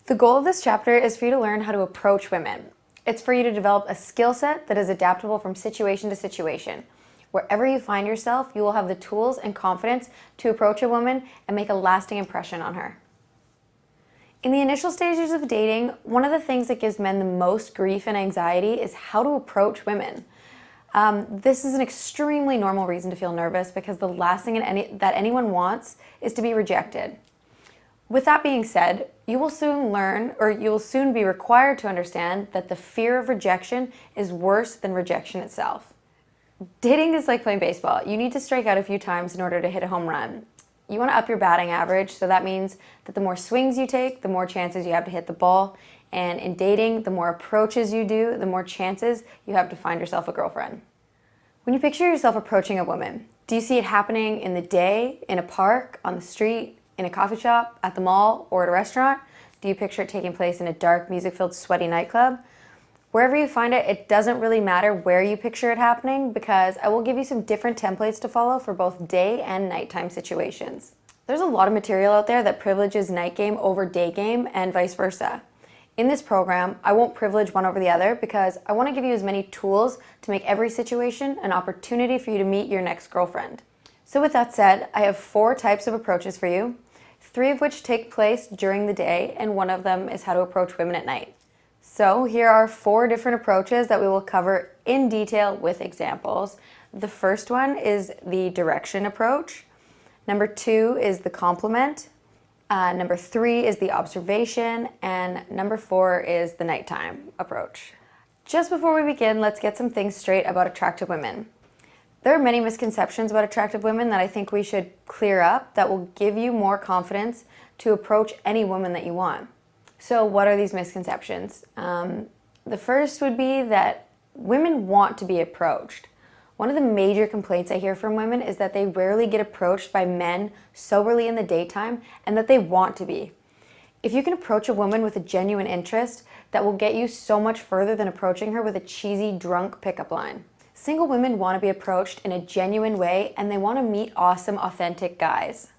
The goal of this chapter is for you to learn how to approach women. It's for you to develop a skill set that is adaptable from situation to situation. Wherever you find yourself, you will have the tools and confidence to approach a woman and make a lasting impression on her. In the initial stages of dating, one of the things that gives men the most grief and anxiety is how to approach women. This is an extremely normal reason to feel nervous because the last thing that anyone wants is to be rejected. With that being said, you will soon be required to understand that the fear of rejection is worse than rejection itself. Dating is like playing baseball. You need to strike out a few times in order to hit a home run. You want to up your batting average, so that means that the more swings you take, the more chances you have to hit the ball. And in dating, the more approaches you do, the more chances you have to find yourself a girlfriend. When you picture yourself approaching a woman, do you see it happening in the day, in a park, on the street, in a coffee shop, at the mall, or at a restaurant? Do you picture it taking place in a dark, music-filled, sweaty nightclub? Wherever you find it, it doesn't really matter where you picture it happening because I will give you some different templates to follow for both day and nighttime situations. There's a lot of material out there that privileges night game over day game and vice versa. In this program, I won't privilege one over the other because I want to give you as many tools to make every situation an opportunity for you to meet your next girlfriend. So with that said, I have 4 types of approaches for you, 3 of which take place during the day, and one of them is how to approach women at night. So here are 4 different approaches that we will cover in detail with examples. The first one is the direction approach. Number 2 is the compliment. Number 3 is the observation. And number 4 is the nighttime approach. Just before we begin, let's get some things straight about attractive women. There are many misconceptions about attractive women that I think we should clear up that will give you more confidence to approach any woman that you want. So what are these misconceptions? The first would be that women want to be approached. One of the major complaints I hear from women is that they rarely get approached by men soberly in the daytime and that they want to be. If you can approach a woman with a genuine interest, that will get you so much further than approaching her with a cheesy, drunk pickup line. Single women want to be approached in a genuine way and they want to meet awesome, authentic guys.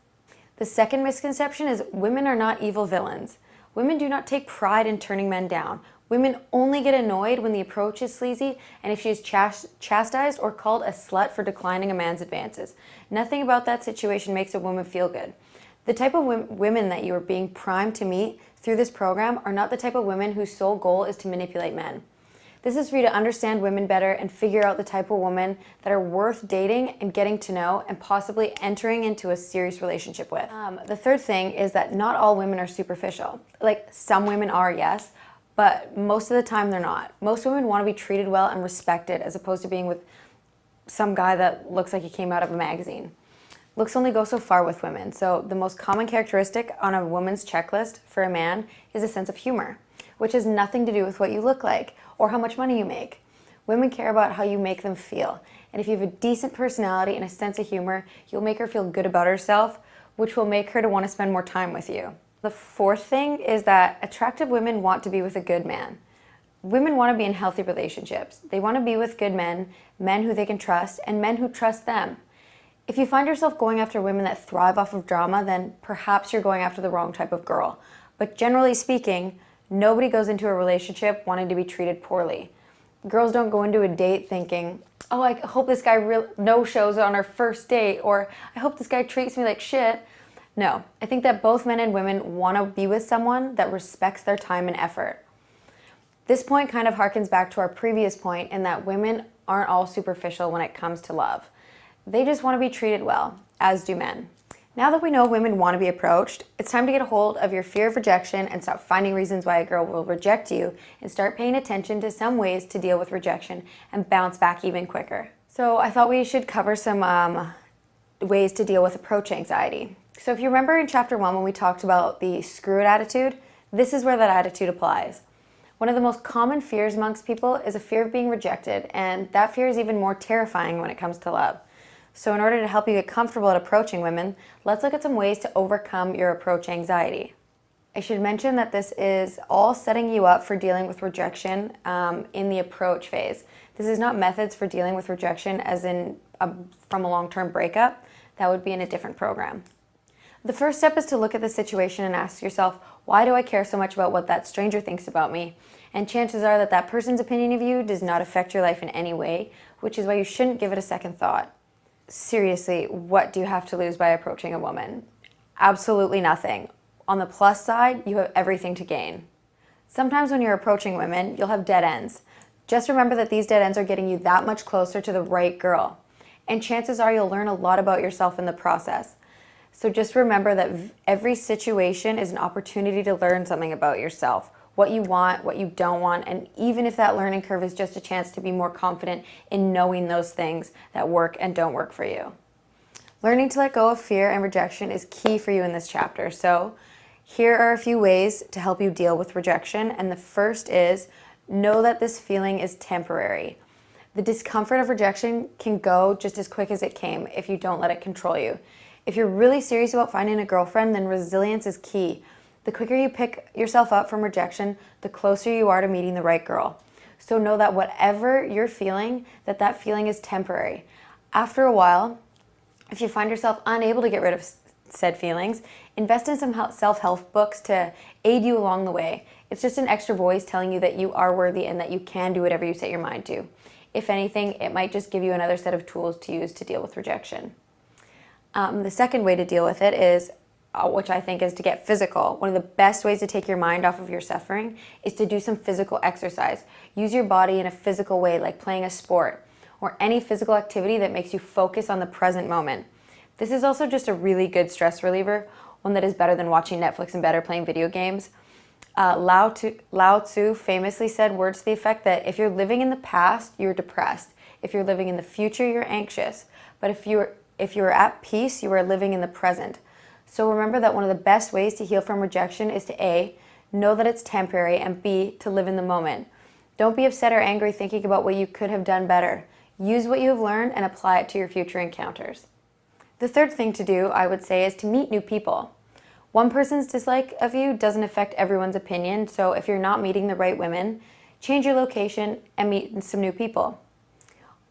The second misconception is women are not evil villains. Women do not take pride in turning men down. Women only get annoyed when the approach is sleazy and if she is chastised or called a slut for declining a man's advances. Nothing about that situation makes a woman feel good. The type of women that you are being primed to meet through this program are not the type of women whose sole goal is to manipulate men. This is for you to understand women better and figure out the type of women that are worth dating and getting to know and possibly entering into a serious relationship with. The third thing is that not all women are superficial. Like some women are, yes, but most of the time they're not. Most women want to be treated well and respected as opposed to being with some guy that looks like he came out of a magazine. Looks only go so far with women. So the most common characteristic on a woman's checklist for a man is a sense of humor, which has nothing to do with what you look like or how much money you make. Women care about how you make them feel. And if you have a decent personality and a sense of humor, you'll make her feel good about herself, which will make her to want to spend more time with you. The fourth thing is that attractive women want to be with a good man. Women want to be in healthy relationships. They want to be with good men, men who they can trust, and men who trust them. If you find yourself going after women that thrive off of drama, then perhaps you're going after the wrong type of girl. But generally speaking, nobody goes into a relationship wanting to be treated poorly. Girls don't go into a date thinking, oh, I hope this guy no-shows on our first date, or I hope this guy treats me like shit. No, I think that both men and women want to be with someone that respects their time and effort. This point kind of harkens back to our previous point in that women aren't all superficial when it comes to love. They just want to be treated well, as do men. Now that we know women want to be approached, it's time to get a hold of your fear of rejection and stop finding reasons why a girl will reject you and start paying attention to some ways to deal with rejection and bounce back even quicker. So I thought we should cover some ways to deal with approach anxiety. So if you remember in chapter 1 when we talked about the screw it attitude, this is where that attitude applies. One of the most common fears amongst people is a fear of being rejected, and that fear is even more terrifying when it comes to love. So in order to help you get comfortable at approaching women, let's look at some ways to overcome your approach anxiety. I should mention that this is all setting you up for dealing with rejection in the approach phase. This is not methods for dealing with rejection as in from a long-term breakup. That would be in a different program. The first step is to look at the situation and ask yourself, why do I care so much about what that stranger thinks about me? And chances are that that person's opinion of you does not affect your life in any way, which is why you shouldn't give it a second thought. Seriously, what do you have to lose by approaching a woman? Absolutely nothing. On the plus side, you have everything to gain. Sometimes when you're approaching women, you'll have dead ends. Just remember that these dead ends are getting you that much closer to the right girl. And chances are you'll learn a lot about yourself in the process. So just remember that every situation is an opportunity to learn something about yourself, what you want, what you don't want, and even if that learning curve is just a chance to be more confident in knowing those things that work and don't work for you. Learning to let go of fear and rejection is key for you in this chapter. So here are a few ways to help you deal with rejection. And the first is, know that this feeling is temporary. The discomfort of rejection can go just as quick as it came if you don't let it control you. If you're really serious about finding a girlfriend, then resilience is key. The quicker you pick yourself up from rejection, the closer you are to meeting the right girl. So know that whatever you're feeling, that feeling is temporary. After a while, if you find yourself unable to get rid of said feelings, invest in some self-help books to aid you along the way. It's just an extra voice telling you that you are worthy and that you can do whatever you set your mind to. If anything, it might just give you another set of tools to use to deal with rejection. The second way to deal with it is, which I think is to get physical. One of the best ways to take your mind off of your suffering is to do some physical exercise. Use your body in a physical way, like playing a sport or any physical activity that makes you focus on the present moment. This is also just a really good stress reliever, one that is better than watching Netflix in bed or playing video games. Lao Tzu famously said words to the effect that if you're living in the past, you're depressed. If you're living in the future, you're anxious. But if you're at peace, you are living in the present. So remember that one of the best ways to heal from rejection is to A, know that it's temporary, and B, to live in the moment. Don't be upset or angry thinking about what you could have done better. Use what you have learned and apply it to your future encounters. The third thing to do, I would say, is to meet new people. One person's dislike of you doesn't affect everyone's opinion, so if you're not meeting the right women, change your location and meet some new people.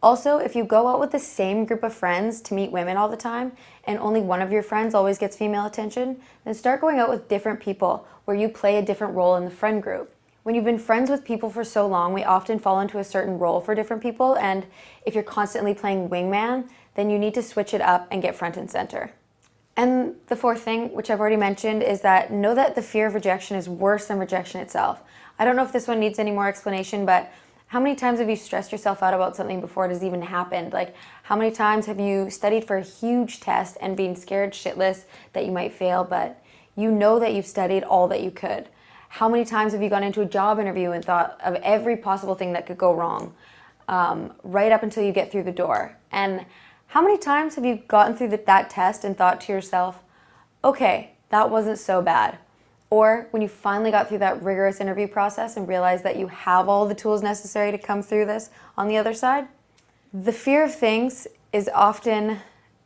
Also, if you go out with the same group of friends to meet women all the time, and only one of your friends always gets female attention, then start going out with different people where you play a different role in the friend group. When you've been friends with people for so long, we often fall into a certain role for different people, and if you're constantly playing wingman, then you need to switch it up and get front and center. And the fourth thing, which I've already mentioned, is that know that the fear of rejection is worse than rejection itself. I don't know if this one needs any more explanation, but how many times have you stressed yourself out about something before it has even happened? Like, how many times have you studied for a huge test and been scared shitless that you might fail, but you know that you've studied all that you could? How many times have you gone into a job interview and thought of every possible thing that could go wrong, right up until you get through the door? And how many times have you gotten through that test and thought to yourself, okay, that wasn't so bad? Or when you finally got through that rigorous interview process and realized that you have all the tools necessary to come through this on the other side? The fear of things is often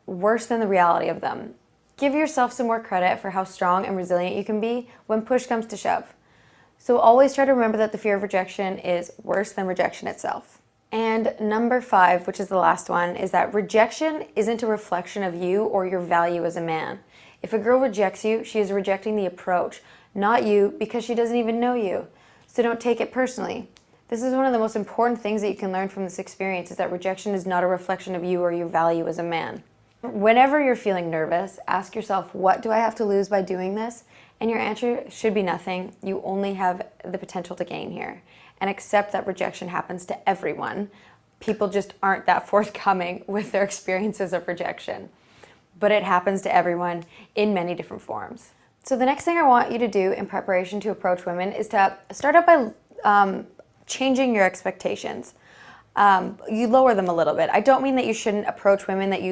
worse than the reality of them. Give yourself some more credit for how strong and resilient you can be when push comes to shove. So always try to remember that the fear of rejection is worse than rejection itself. And number 5, which is the last one, is that rejection isn't a reflection of you or your value as a man. If a girl rejects you, she is rejecting the approach, not you, because she doesn't even know you. So don't take it personally. This is one of the most important things that you can learn from this experience, is that rejection is not a reflection of you or your value as a man. Whenever you're feeling nervous, ask yourself, what do I have to lose by doing this? And your answer should be nothing. You only have the potential to gain here. And accept that rejection happens to everyone. People just aren't that forthcoming with their experiences of rejection. But it happens to everyone in many different forms. So the next thing I want you to do in preparation to approach women is to start out by changing your expectations. You lower them a little bit. I don't mean that you shouldn't approach women that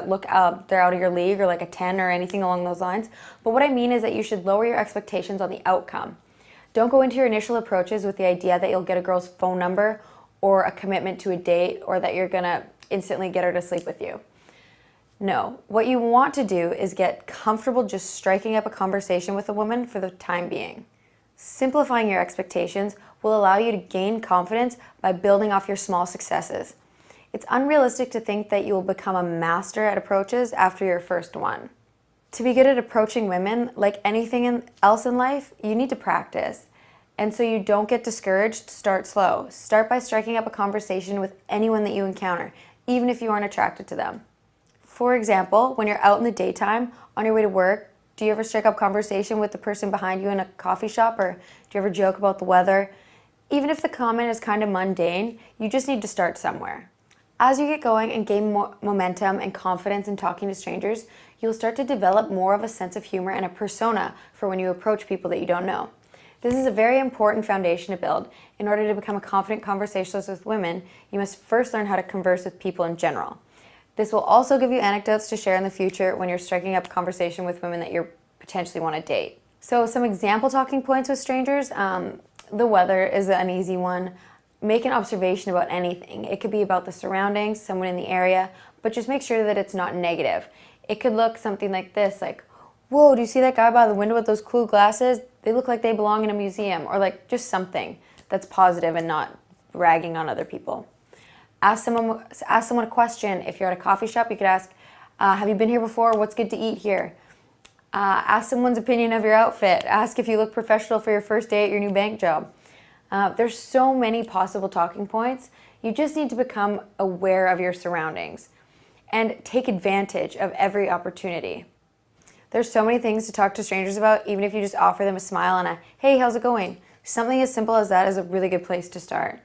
look they're out of your league or like a 10 or anything along those lines. But what I mean is that you should lower your expectations on the outcome. Don't go into your initial approaches with the idea that you'll get a girl's phone number or a commitment to a date or that you're gonna instantly get her to sleep with you. No, what you want to do is get comfortable just striking up a conversation with a woman for the time being. Simplifying your expectations will allow you to gain confidence by building off your small successes. It's unrealistic to think that you will become a master at approaches after your first one. To be good at approaching women, like anything else in life, you need to practice. And so you don't get discouraged, start slow. Start by striking up a conversation with anyone that you encounter, even if you aren't attracted to them. For example, when you're out in the daytime, on your way to work, do you ever strike up conversation with the person behind you in a coffee shop, or do you ever joke about the weather? Even if the comment is kind of mundane, you just need to start somewhere. As you get going and gain more momentum and confidence in talking to strangers, you'll start to develop more of a sense of humor and a persona for when you approach people that you don't know. This is a very important foundation to build. In order to become a confident conversationalist with women, you must first learn how to converse with people in general. This will also give you anecdotes to share in the future when you're striking up conversation with women that you potentially want to date. So some example talking points with strangers. The weather is an easy one. Make an observation about anything. It could be about the surroundings, someone in the area, but just make sure that it's not negative. It could look something like this, like, whoa, do you see that guy by the window with those cool glasses? They look like they belong in a museum, or like just something that's positive and not ragging on other people. Ask someone a question. If you're at a coffee shop, you could ask, have you been here before? What's good to eat here? Ask someone's opinion of your outfit. Ask if you look professional for your first day at your new bank job. There's so many possible talking points. You just need to become aware of your surroundings and take advantage of every opportunity. There's so many things to talk to strangers about, even if you just offer them a smile and a, hey, how's it going? Something as simple as that is a really good place to start.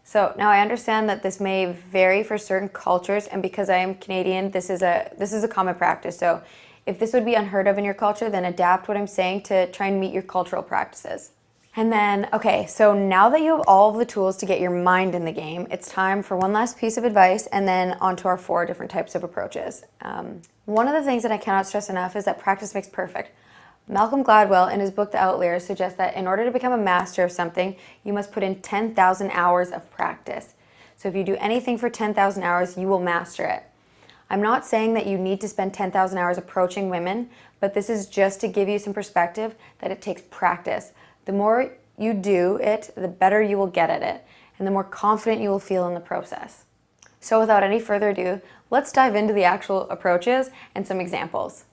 So now I understand that this may vary for certain cultures, and because I am Canadian, this is a common practice. So if this would be unheard of in your culture, then adapt what I'm saying to try and meet your cultural practices. And then, okay, so now that you have all of the tools to get your mind in the game, it's time for one last piece of advice and then onto our 4 different types of approaches. One of the things that I cannot stress enough is that practice makes perfect. Malcolm Gladwell, in his book The Outliers, suggests that in order to become a master of something, you must put in 10,000 hours of practice. So if you do anything for 10,000 hours, you will master it. I'm not saying that you need to spend 10,000 hours approaching women, but this is just to give you some perspective that it takes practice. The more you do it, the better you will get at it, and the more confident you will feel in the process. So without any further ado, let's dive into the actual approaches and some examples.